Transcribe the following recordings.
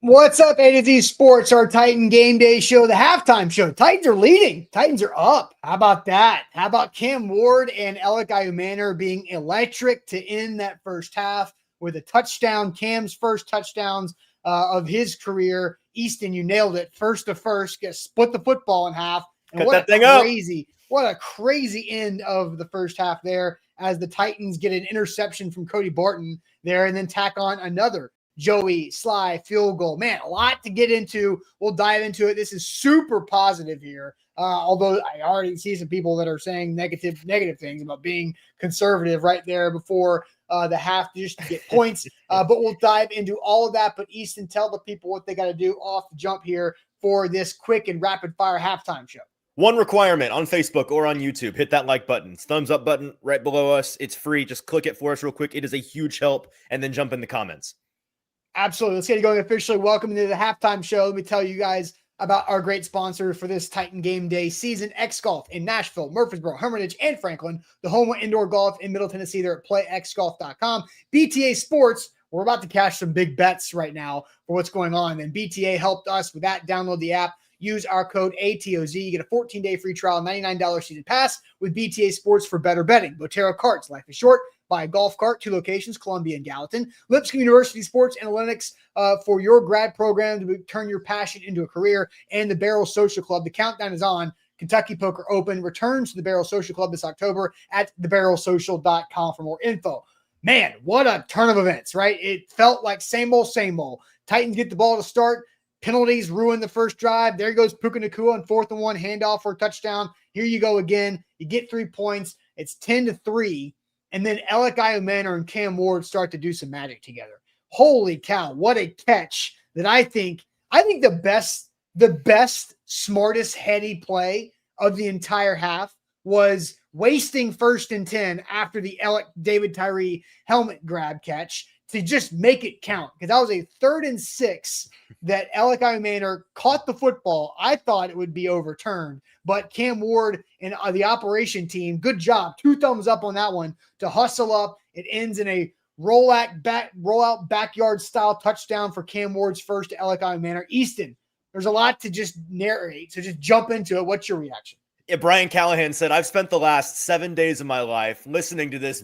What's up, A to Z Sports, our Titan Game Day show, the halftime show. Titans are leading. Titans are up. How about that? How about Cam Ward and Elic Ayomanor being electric to end that first half with a touchdown? Cam's first touchdowns of his career. Easton, you nailed it. First to first, split the football in half. And Cut that thing up. What a crazy end of the first half there as the Titans get an interception from Cody Barton there and then tack on another Joey Sly field goal. Man, a lot to get into. We'll dive into it. This is super positive here. Although I already see some people that are saying negative things about being conservative right there before the half just to get points. But we'll dive into all of that. But Easton, tell the people what they got to do off the jump here for this quick and rapid fire halftime show. One requirement on Facebook or on YouTube, hit that like button. Thumbs up button right below us. It's free. Just click it for us real quick. It is a huge help. And then jump in the comments. Absolutely. Let's get it going officially. Welcome to the halftime show. Let me tell you guys about our great sponsor for this Titan Game Day season, X Golf in Nashville, Murfreesboro, Hermitage, and Franklin, the home of indoor golf in Middle Tennessee. They're at playxgolf.com. BTA Sports, we're about to cash some big bets right now for what's going on. And BTA helped us with that. Download the app. Use our code ATOZ. You get a 14-day free trial, $99 season pass with BTA Sports for better betting. Botero Carts, life is short. Buy a golf cart, 2 locations, Columbia and Gallatin. Lipscomb University Sports Analytics for your grad program to turn your passion into a career. And the Barrel Social Club. The countdown is on. Kentucky Poker Open returns to the Barrel Social Club this October at thebarrelsocial.com for more info. Man, what a turn of events, right? It felt like same old, same old. Titans get the ball to start. Penalties ruin the first drive. There goes Puka Nacua on 4th and 1, handoff for a touchdown. Here you go again. You get 3 points. It's 10-3. And then Elic Ayomanor and Cam Ward start to do some magic together. Holy cow, what a catch that I think the best, smartest, heady play of the entire half was wasting 1st and 10 after the David Tyree helmet grab catch to just make it count. Because that was a 3rd and 6 that Elic Ayomanor caught the football. I thought it would be overturned, but Cam Ward and the operation team, good job. 2 thumbs up on that one to hustle up. It ends in a rollout backyard style touchdown for Cam Ward's first to Elic Ayomanor. Easton, there's a lot to just narrate, so just jump into it. What's your reaction? Yeah, Brian Callahan said, I've spent the last 7 days of my life listening to this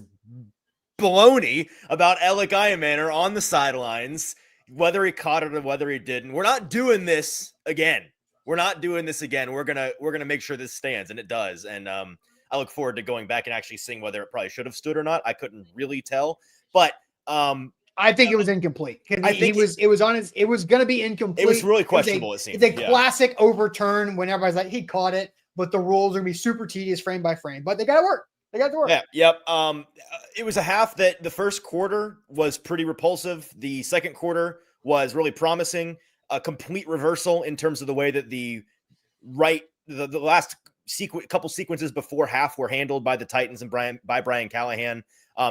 baloney about Elic Ayomanor on the sidelines, whether he caught it or whether he didn't. We're not doing this again. We're gonna make sure this stands, and it does. And I look forward to going back and actually seeing whether it probably should have stood or not. I couldn't really tell, but I think it was incomplete. It was going to be incomplete. It was really questionable. It seemed it's a classic overturn when everybody's like, he caught it, but the rules are going to be super tedious frame by frame. But they got to work. They got to work. Yeah. Yep. It was a half that the first quarter was pretty repulsive. The second quarter was really promising. A complete reversal in terms of the way that the last couple sequences before half were handled by the Titans and Brian Callahan.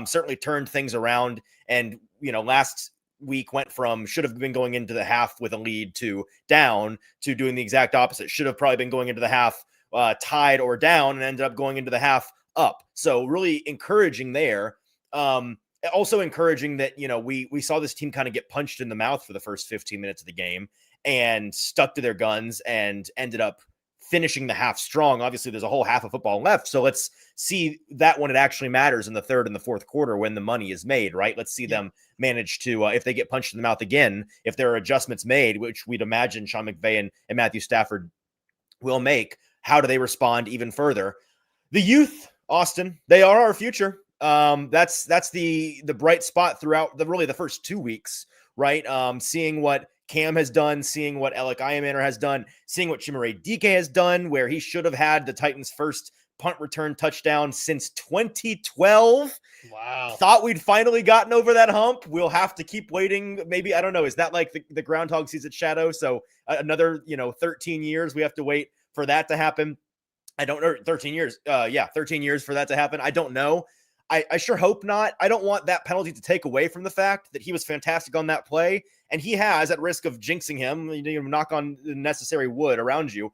Certainly turned things around. And, last week went from should have been going into the half with a lead to down to doing the exact opposite. Should have probably been going into the half tied or down and ended up going into the half up. So really encouraging there. Also encouraging that, we saw this team kind of get punched in the mouth for the first 15 minutes of the game and stuck to their guns and ended up finishing the half strong. Obviously, there's a whole half of football left. So let's see that when it actually matters in the third and the fourth quarter when the money is made, right? Let's see them manage to, if they get punched in the mouth again, if there are adjustments made, which we'd imagine Sean McVay and Matthew Stafford will make, how do they respond even further? The youth, Austin, they are our future. That's the bright spot throughout the first 2 weeks, right? Seeing what Cam has done, seeing what Elic Ayomanor has done, seeing what Chimere Dike has done, where he should have had the Titans' first punt return touchdown since 2012. Wow. Thought we'd finally gotten over that hump. We'll have to keep waiting. Maybe, I don't know. Is that like the groundhog sees its shadow? So another, 13 years we have to wait for that to happen. I don't know. 13 years. 13 years for that to happen. I don't know. I sure hope not. I don't want that penalty to take away from the fact that he was fantastic on that play. And he has, at risk of jinxing him, knock on the necessary wood around you.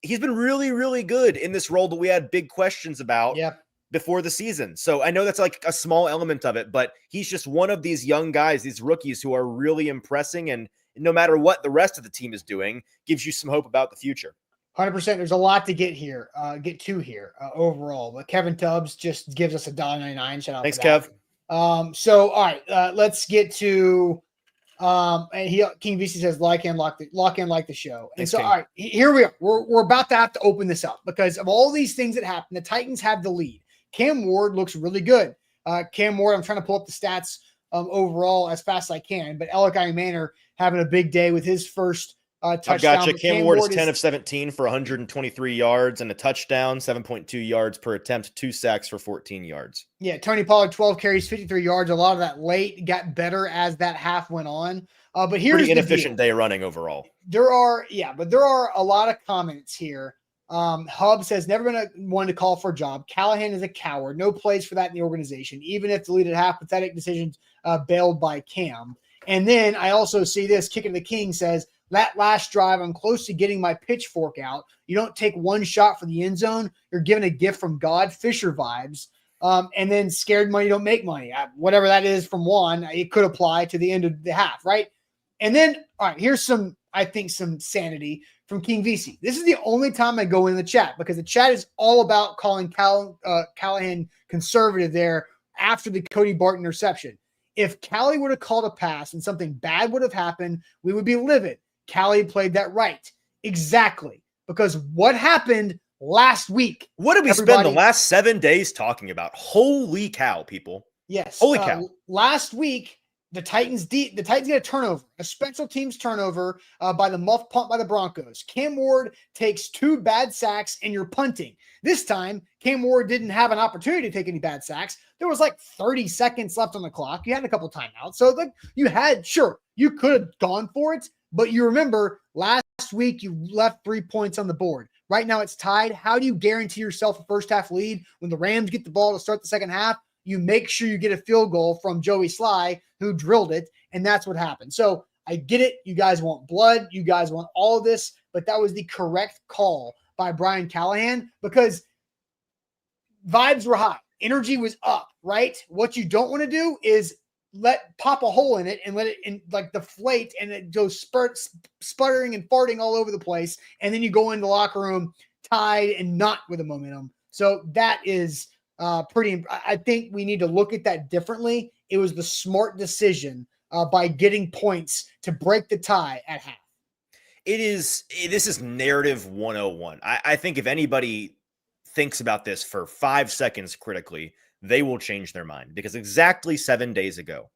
He's been really, really good in this role that we had big questions about. Yep. before the season. So I know that's like a small element of it, but he's just one of these young guys, these rookies who are really impressing. And no matter what the rest of the team is doing, gives you some hope about the future. 100%. There's a lot to get to here overall. But Kevin Tubbs just gives us $1.99. Shout out. Thanks, for that. Kev. So all right, let's get to and King VC says lock in like the show. And Thanks, so King. all right, here we are. We're about to have to open this up because of all these things that happen. The Titans have the lead. Cam Ward looks really good. Cam Ward, I'm trying to pull up the stats overall as fast as I can, but Elic Ayomanor having a big day with his first touchdown. I've got you. Cam Ward is 10 of 17 for 123 yards and a touchdown, 7.2 yards per attempt, 2 sacks for 14 yards. Yeah, Tony Pollard, 12 carries, 53 yards. A lot of that late got better as that half went on. But here's pretty inefficient day running overall. There are a lot of comments here. Hub says, never been one to call for a job. Callahan is a coward. No place for that in the organization, even if deleted half pathetic decisions bailed by Cam. And then I also see this, Kicking the King says, that last drive, I'm close to getting my pitchfork out. You don't take one shot for the end zone. You're given a gift from God, Fisher vibes. And then scared money don't make money. Whatever that is from Juan, it could apply to the end of the half, right? And then, all right, here's some sanity from King VC. This is the only time I go in the chat because the chat is all about calling Callahan conservative there after the Cody Barton interception. If Callie would have called a pass and something bad would have happened, we would be livid. Callie played that right. Exactly. Because what happened last week? What did we spend the last 7 days talking about? Holy cow, people. Yes. Holy cow. Last week, the Titans get a turnover, a special teams turnover by the muff punt by the Broncos. Cam Ward takes 2 bad sacks and you're punting. This time, Cam Ward didn't have an opportunity to take any bad sacks. There was like 30 seconds left on the clock. You had a couple timeouts. So you could have gone for it, but you remember last week you left 3 points on the board. Right now it's tied. How do you guarantee yourself a first half lead when the Rams get the ball to start the second half? You make sure you get a field goal from Joey Sly, who drilled it, and that's what happened. So I get it. You guys want blood. You guys want all of this, but that was the correct call by Brian Callahan because vibes were high. Energy was up, right? What you don't want to do is pop a hole in it and let it deflate and it goes sputtering and farting all over the place. And then you go in the locker room tied and not with a momentum. So that is I think we need to look at that differently. It was the smart decision by getting points to break the tie at half. This is narrative 101. I think if anybody thinks about this for 5 seconds critically, they will change their mind because exactly 7 days ago,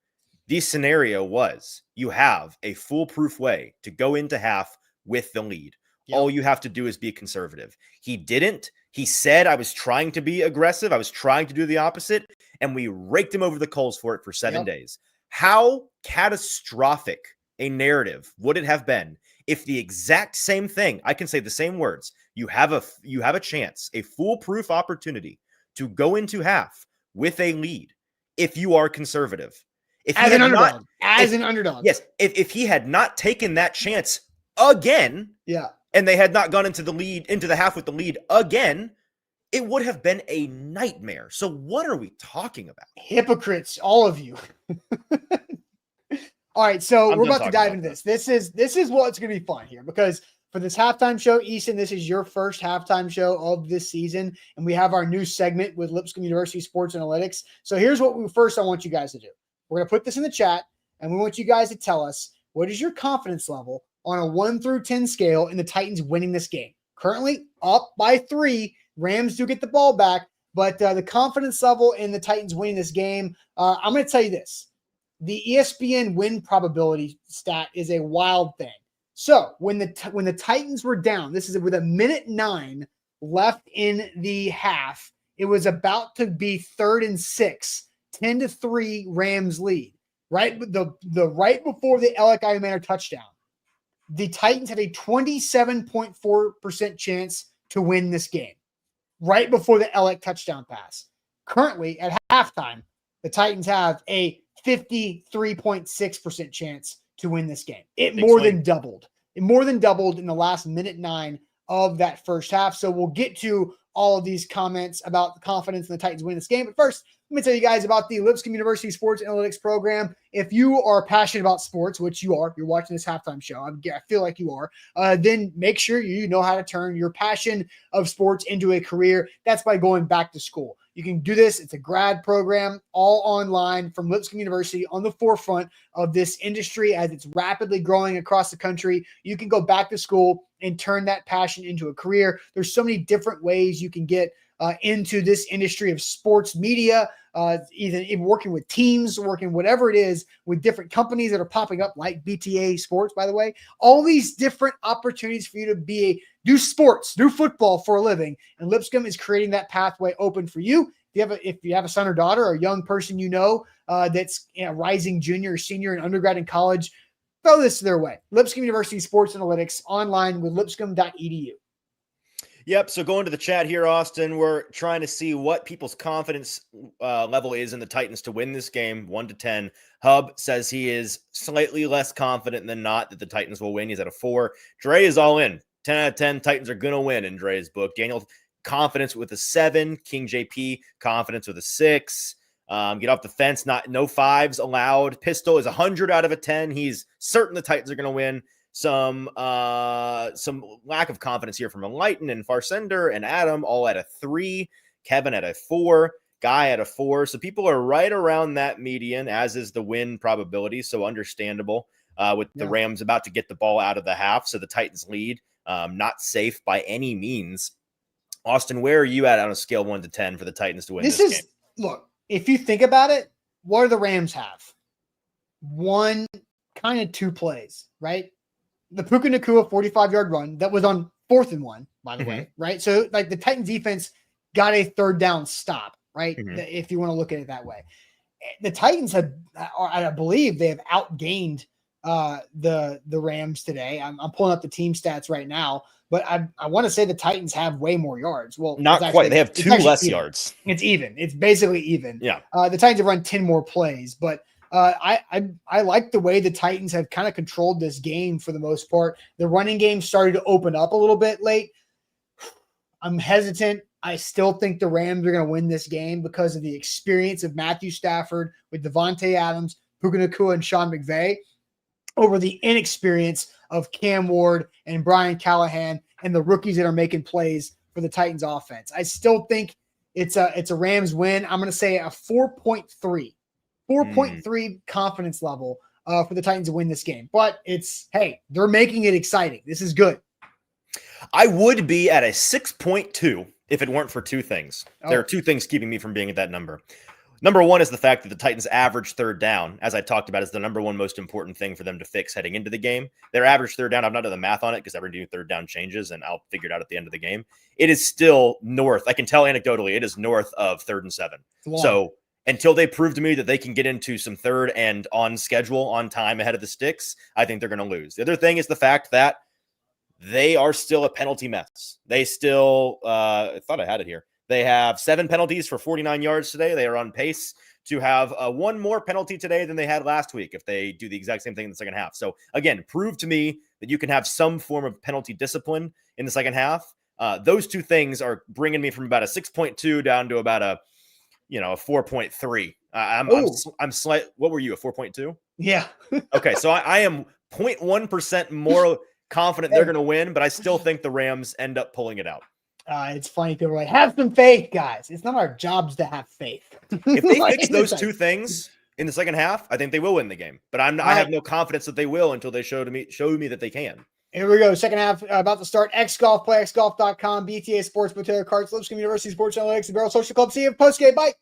the scenario was you have a foolproof way to go into half with the lead. Yep. All you have to do is be conservative. He didn't. He said, I was trying to be aggressive. I was trying to do the opposite. And we raked him over the coals for it for 7 days. How catastrophic a narrative would it have been if the exact same thing, I can say the same words, you have a chance, a foolproof opportunity to go into half with a lead if you are conservative. As an underdog. Yes. If he had not taken that chance again, and they had not gone into the half with the lead again, it would have been a nightmare. So what are we talking about? Hypocrites, all of you. All right, so we're about to dive into this. This is what's going to be fun here because for this halftime show, Easton, this is your first halftime show of this season, and we have our new segment with Lipscomb University Sports Analytics. So here's what I want you guys to do. We're going to put this in the chat, and we want you guys to tell us what is your confidence level on a 1 through 10 scale in the Titans winning this game. Currently up by 3. Rams do get the ball back, but the confidence level in the Titans winning this game, I'm going to tell you this. The ESPN win probability stat is a wild thing. So when the Titans were down, this is with 1:09 left in the half, it was about to be 3rd and 6, 10-3 Rams lead. Right, right before the Elic Ayomanor touchdown, the Titans had a 27.4% chance to win this game. Right before the Elic touchdown pass. Currently, at halftime, the Titans have a 53.6% chance to win this game. It more than doubled. It more than doubled in the last 1:09 of that first half. So we'll get to all of these comments about the confidence in the Titans winning this game. But first, let me tell you guys about the Lipscomb University Sports Analytics program. If you are passionate about sports, which you are, you're watching this halftime show, I feel like you are, then make sure you know how to turn your passion of sports into a career. That's by going back to school. You can do this. It's a grad program, all online from Lipscomb University, on the forefront of this industry as it's rapidly growing across the country. You can go back to school and turn that passion into a career. There's so many different ways you can get into this industry of sports media, either working with teams, working whatever it is with different companies that are popping up like BTA Sports, by the way. All these different opportunities for you to do sports, do football for a living. And Lipscomb is creating that pathway open for you. If you have a son or daughter or a young person that's rising junior or senior in undergrad and college, throw this their way. Lipscomb University Sports Analytics online with lipscomb.edu. Yep. So going to the chat here, Austin, we're trying to see what people's confidence level is in the Titans to win this game, 1 to 10. Hub says he is slightly less confident than not that the Titans will win. He's at a 4. Dre is all in. 10 out of 10. Titans are going to win in Dre's book. Daniel, confidence with a 7. King JP, confidence with a 6. Get off the fence. No 5s allowed. Pistol is 100 out of a 10. He's certain the Titans are going to win. Some lack of confidence here from Enlighten and Farsender and Adam, all at a 3. Kevin at a 4. Guy at a 4. So people are right around that median, as is the win probability. So understandable with the Rams about to get the ball out of the half. So the Titans lead. Not safe by any means. Austin, where are you at on a scale 1 to 10 for the Titans to win this game? Look, if you think about it, what do the Rams have? One, kind of 2 plays, right? The Puka Nacua 45-yard run that was on 4th and 1, by the way, right? So, like, the Titans defense got a 3rd down stop, right? If you want to look at it that way. The Titans I believe they have outgained the Rams today. I'm pulling up the team stats right now, but I want to say the Titans have way more yards. Well, not quite. They have 2 less yards. It's even. It's basically even. Yeah. The Titans have run 10 more plays, but I like the way the Titans have kind of controlled this game for the most part. The running game started to open up a little bit late. I'm hesitant. I still think the Rams are going to win this game because of the experience of Matthew Stafford with Devontae Adams, Puka Nacua, and Sean McVay over the inexperience of Cam Ward and Brian Callahan and the rookies that are making plays for the Titans offense. I still think it's a Rams win. I'm going to say a 4.3. 4.3 confidence level for the Titans to win this game. But they're making it exciting. This is good. I would be at a 6.2 if it weren't for 2 things. There are 2 things keeping me from being at that number. Number 1 is the fact that the Titans' average 3rd down, as I talked about, is the number 1 most important thing for them to fix heading into the game. Their average 3rd down, I've not done the math on it because every new 3rd down changes, and I'll figure it out at the end of the game. It is still north. I can tell anecdotally it is north of 3rd and 7. So until they prove to me that they can get into some 3rd and on schedule, on time ahead of the sticks, I think they're going to lose. The other thing is the fact that they are still a penalty mess. They still, I thought I had it here. They have 7 penalties for 49 yards today. They are on pace to have 1 more penalty today than they had last week if they do the exact same thing in the second half. So again, prove to me that you can have some form of penalty discipline in the second half. Those 2 things are bringing me from about a 6.2 down to about a 4.3. I'm slight. What were you, a 4.2? Yeah. Okay. So I am 0.1% more confident they're going to win, but I still think the Rams end up pulling it out. It's funny. People are like, have some faith, guys. It's not our jobs to have faith. If they fix those 2 things in the second half, I think they will win the game, but I have no confidence that they will until they show me that they can. Here we go. Second half about to start. XGolf, play xgolf.com, BTA Sports, Potato Carts, Lipscomb University Sports Analytics, the Barrel Social Club. See you post-game. Bye.